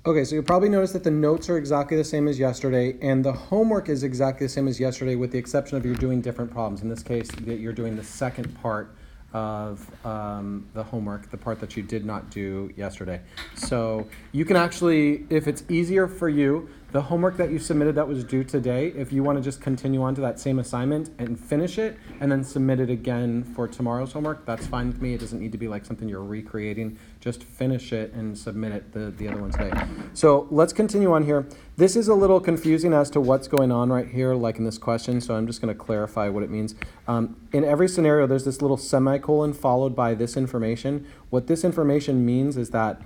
Okay, so you'll probably notice that the notes are exactly the same as yesterday, and the homework is exactly the same as yesterday, with the exception of you're doing different problems. In this case, you're doing the second part of the homework, the part that you did not do yesterday. So you can actually, if it's easier for you, the homework that you submitted that was due today, if you want to just continue on to that same assignment and finish it and then submit it again for tomorrow's homework, that's fine with me. It doesn't need to be like something you're recreating. Just finish it and submit it, the other one today. So let's continue on here. This is a little confusing as to what's going on right here, like in this question, so I'm just going to clarify what it means. In every scenario, there's this little semicolon followed by this information. What this information means is that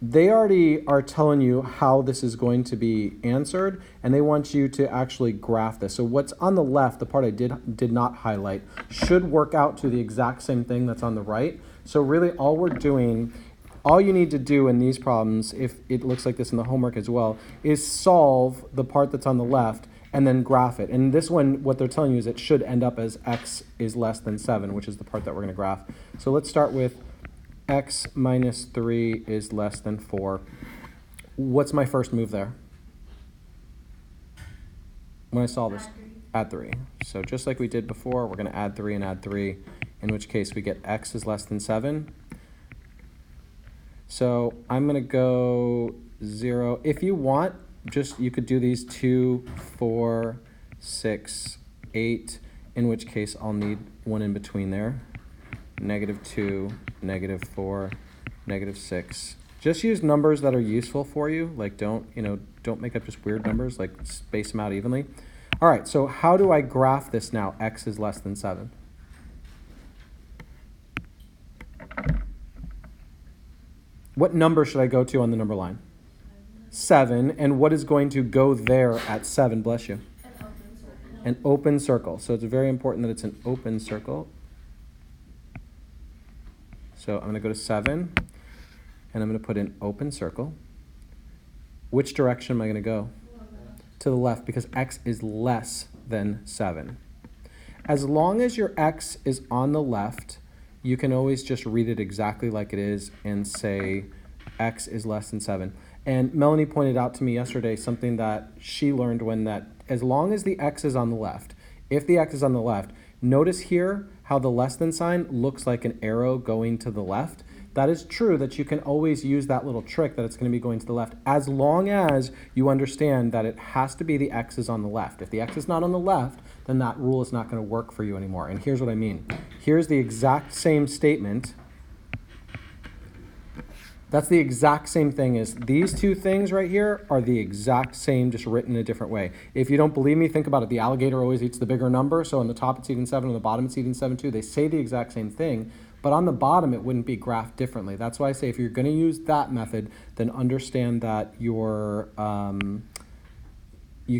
they already are telling you how this is going to be answered, and they want you to actually graph this. So what's on the left, the part I did not highlight, should work out to the exact same thing that's on the right. So really all we're doing, all you need to do in these problems, if it looks like this in the homework as well, is solve the part that's on the left and then graph it. And this one, what they're telling you is it should end up as x is less than 7, which is the part that we're going to graph. So let's start with x minus 3 is less than 4. What's my first move there? When I solve this, add 3. So just like we did before, we're going to add 3 and add 3, in which case we get x is less than 7. So I'm going to go 0. If you want, you could do these 2, 4, 6, 8, in which case I'll need one in between there. -2, -4, -6. Just use numbers that are useful for you. Like don't make up just weird numbers, like space them out evenly. All right, so how do I graph this now? X is less than 7. What number should I go to on the number line? 7. And what is going to go there at 7? Bless you. An open circle. So it's very important that it's an open circle. So I'm going to go to 7, and I'm going to put in open circle. Which direction am I going to go? To the left, because x is less than 7. As long as your x is on the left, you can always just read it exactly like it is and say x is less than 7. And Melanie pointed out to me yesterday something that she learned as long as the x is on the left, if the x is on the left, notice here how the less than sign looks like an arrow going to the left. That is true that you can always use that little trick that it's going to be going to the left, as long as you understand that it has to be the x is on the left. If the x is not on the left, then that rule is not going to work for you anymore. And here's what I mean. Here's the exact same statement. That's the exact same thing as these two things right here are the exact same, just written in a different way. If you don't believe me, think about it. The alligator always eats the bigger number. So on the top it's eating 7, on the bottom it's eating 7 too. They say the exact same thing, but on the bottom it wouldn't be graphed differently. That's why I say if you're going to use that method, then understand that you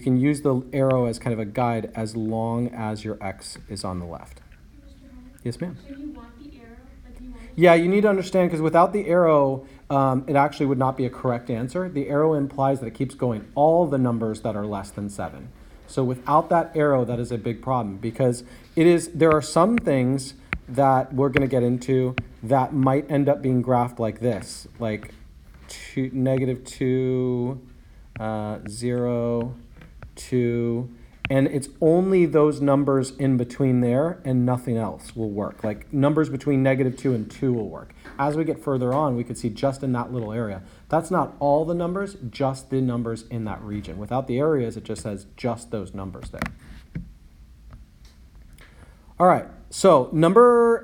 can use the arrow as kind of a guide as long as your x is on the left. Yes, ma'am. So you want the arrow? Yeah, you need to understand, because without the arrow, it actually would not be a correct answer. The arrow implies that it keeps going all the numbers that are less than 7. So without that arrow, that is a big problem, because there are some things that we're going to get into that might end up being graphed like this, like -2, 0, 2, and it's only those numbers in between there and nothing else will work. Like numbers between -2 and 2 will work. As we get further on, we could see just in that little area. That's not all the numbers, just the numbers in that region. Without the areas, it just says just those numbers there. All right, so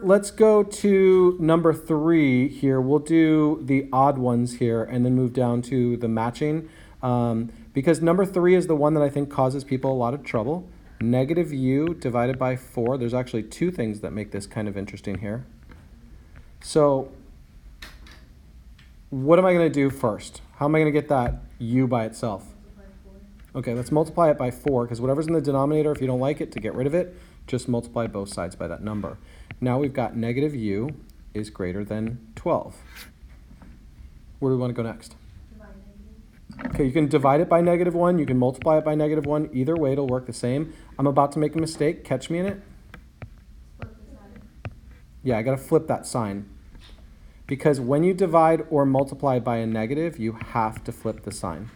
let's go to number 3 here. We'll do the odd ones here and then move down to the matching. Because number 3 is the one that I think causes people a lot of trouble. -u divided by 4. There's actually 2 things that make this kind of interesting here. So what am I going to do first? How am I going to get that u by itself? Okay, let's multiply it by 4, because whatever's in the denominator, if you don't like it, to get rid of it, just multiply both sides by that number. Now we've got -u is greater than 12. Where do we want to go next? Okay, you can divide it by -1. You can multiply it by -1. Either way, it'll work the same. I'm about to make a mistake. Catch me in it. Yeah, I got to flip that sign. because when you divide or multiply by a negative, you have to flip the sign.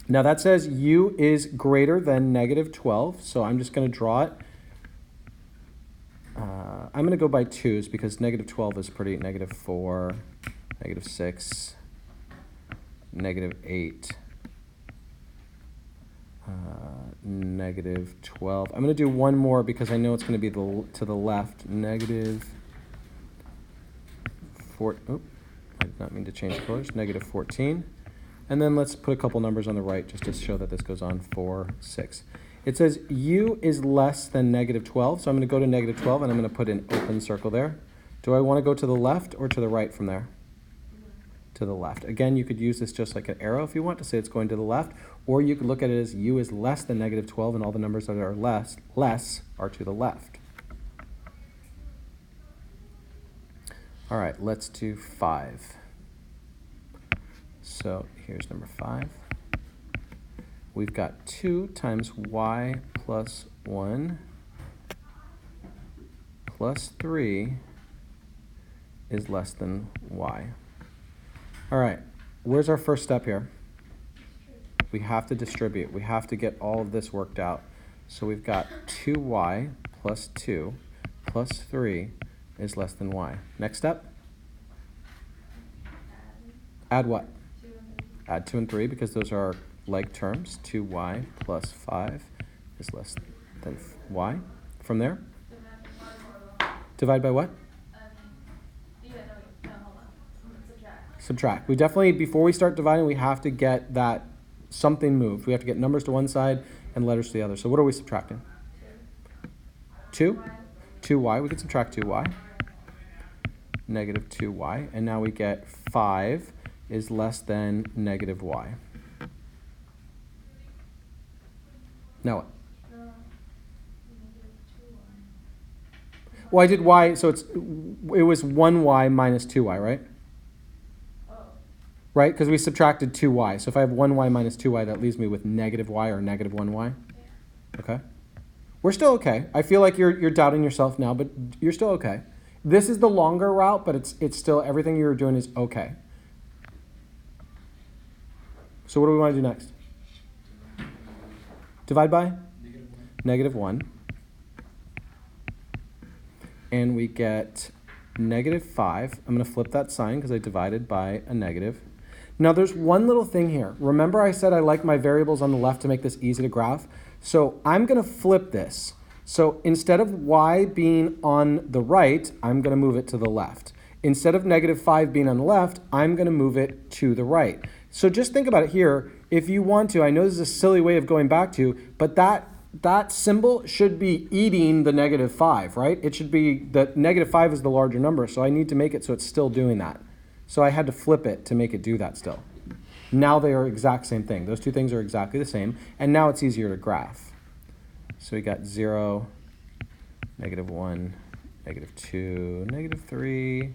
Now that says u is greater than negative 12, so I'm just going to draw it. I'm going to go by 2's because negative 12 is pretty, negative 4, negative 6, negative 8, negative 12. I'm going to do one more because I know it's going to be to the left. Negative 4, oh, I did not mean to change colors. Negative 14. And then let's put a couple numbers on the right just to show that this goes on. 4, 6. It says u is less than negative 12, so I'm going to go to negative 12 and I'm going to put an open circle there. Do I want to go to the left or to the right from there? To the left. Again, you could use this just like an arrow if you want to say it's going to the left, or you could look at it as u is less than negative 12 and all the numbers that are less are to the left. All right, let's do 5. So here's number 5. We've got 2 times y plus 1 plus 3 is less than y. All right, where's our first step here? We have to distribute. We have to get all of this worked out. So we've got 2y plus 2 plus 3 is less than y. Next step? Add what? Add 2 and 3 because those are like terms. 2y plus 5 is less than y. From there? Divide by what? Subtract. We definitely, before we start dividing, we have to get that something moved. We have to get numbers to one side and letters to the other. So what are we subtracting? 2? 2y. We can subtract 2y. Negative 2y. And now we get 5 is less than negative y. Now what? Well, I did y, so it was 1y minus 2y, right? Right? Because we subtracted 2y. So if I have 1y minus 2y, that leaves me with negative y or negative 1y. Okay? We're still okay. I feel like you're doubting yourself now, but you're still okay. This is the longer route, but it's still, everything you're doing is okay. So what do we want to do next? Divide by? Negative 1. And we get negative 5. I'm going to flip that sign because I divided by a negative. Now there's one little thing here. Remember I said I like my variables on the left to make this easy to graph? So I'm going to flip this. So instead of y being on the right, I'm going to move it to the left. Instead of negative 5 being on the left, I'm going to move it to the right. So just think about it here. If you want to, I know this is a silly way of going back to, but that symbol should be eating the negative 5, right? It should be, the negative 5 is the larger number, so I need to make it so it's still doing that. So I had to flip it to make it do that still. Now they are exact same thing. Those two things are exactly the same, and now it's easier to graph. So we got 0, negative 1, negative 2, negative 3,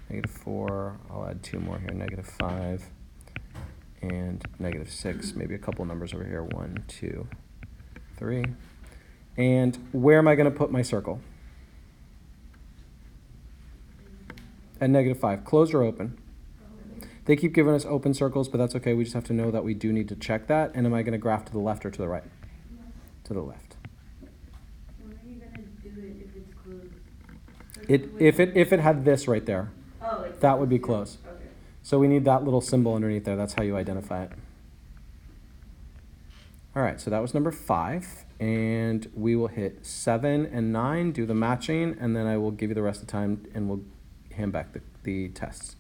negative 4. I'll add 2 more here, negative 5, and negative 6. Maybe a couple numbers over here, 1, 2, 3. And where am I going to put my circle? At negative 5. Closed or open? They keep giving us open circles, but that's okay. We just have to know that we do need to check that. And am I going to graph to the left or to the right? To the left. When are you going to do it if it's closed? If it had this right there, that would be close. Okay. So we need that little symbol underneath there. That's how you identify it. All right, so that was number 5. And we will hit 7 and 9, do the matching, and then I will give you the rest of the time and we'll hand back the tests.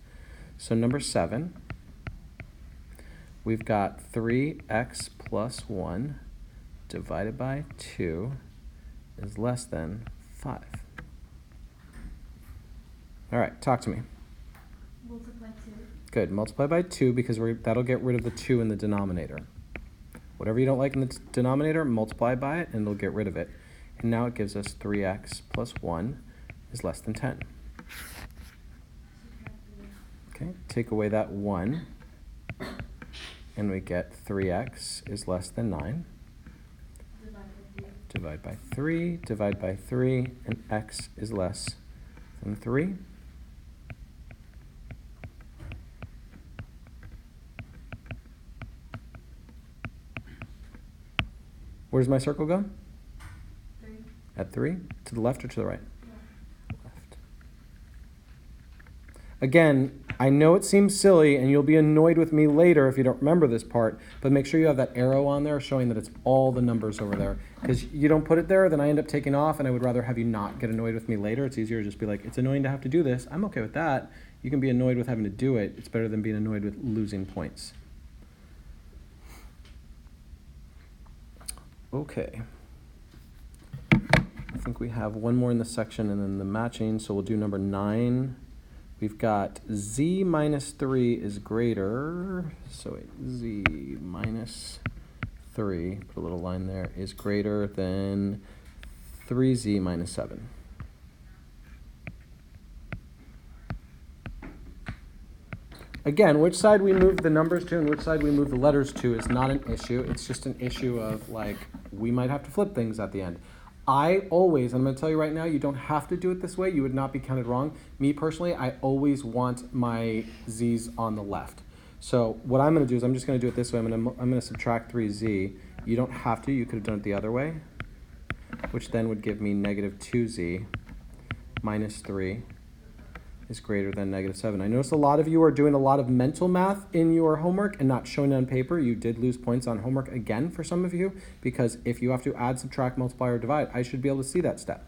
So number 7, we've got 3x plus 1 divided by 2 is less than 5. All right, talk to me. Multiply 2. Good, multiply by 2 because that'll get rid of the 2 in the denominator. Whatever you don't like in the denominator, multiply by it and it'll get rid of it. And now it gives us 3x plus 1 is less than 10. Okay, take away that 1 and we get 3x is less than 9. Divide by 3, and x is less Thing 3. Where does my circle go? 3. At 3? To the left or to the right? Yeah. Left. Again, I know it seems silly and you'll be annoyed with me later if you don't remember this part, but make sure you have that arrow on there showing that it's all the numbers over there. Because you don't put it there, then I end up taking off, and I would rather have you not get annoyed with me later. It's easier to just be like, it's annoying to have to do this. I'm okay with that. You can be annoyed with having to do it. It's better than being annoyed with losing points. Okay. I think we have one more in this section and then the matching, so we'll do number 9. We've got z minus 3 is greater, so wait, z minus 3, put a little line there, is greater than 3z minus 7. Again, which side we move the numbers to and which side we move the letters to is not an issue. It's just an issue of, like, we might have to flip things at the end. I always, I'm going to tell you right now, you don't have to do it this way. You would not be counted wrong. Me personally, I always want my z's on the left. So what I'm going to do is I'm just going to do it this way. I'm going to subtract 3z. You don't have to. You could have done it the other way, which then would give me negative 2z minus 3 is greater than negative 7. I notice a lot of you are doing a lot of mental math in your homework and not showing it on paper. You did lose points on homework again for some of you, because if you have to add, subtract, multiply, or divide, I should be able to see that step.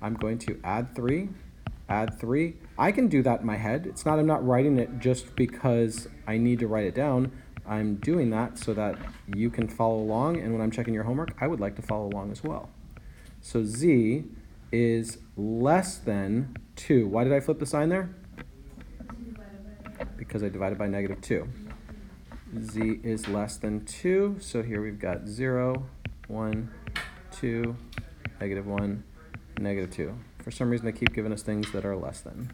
I'm going to add 3, add 3. I can do that in my head. It's not, I'm not writing it just because I need to write it down. I'm doing that so that you can follow along, and when I'm checking your homework, I would like to follow along as well. So z is less than 2. Why did I flip the sign there? Because I divided by negative 2. Z is less than 2, so here we've got 0, 1, 2, negative 1, negative 2. For some reason, they keep giving us things that are less than.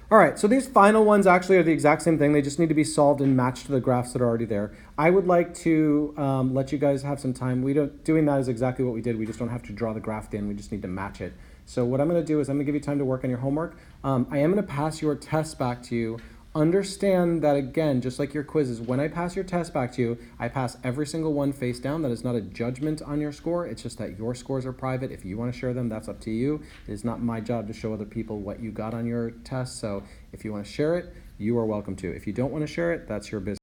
All right, so these final ones actually are the exact same thing. They just need to be solved and matched to the graphs that are already there. I would like to let you guys have some time. Doing that is exactly what we did. We just don't have to draw the graph in. We just need to match it. So what I'm going to do is I'm going to give you time to work on your homework. I am going to pass your test back to you. Understand that, again, just like your quizzes, when I pass your test back to you, I pass every single one face down. That is not a judgment on your score. It's just that your scores are private. If you want to share them, that's up to you. It is not my job to show other people what you got on your test. So if you want to share it, you are welcome to. If you don't want to share it, that's your business.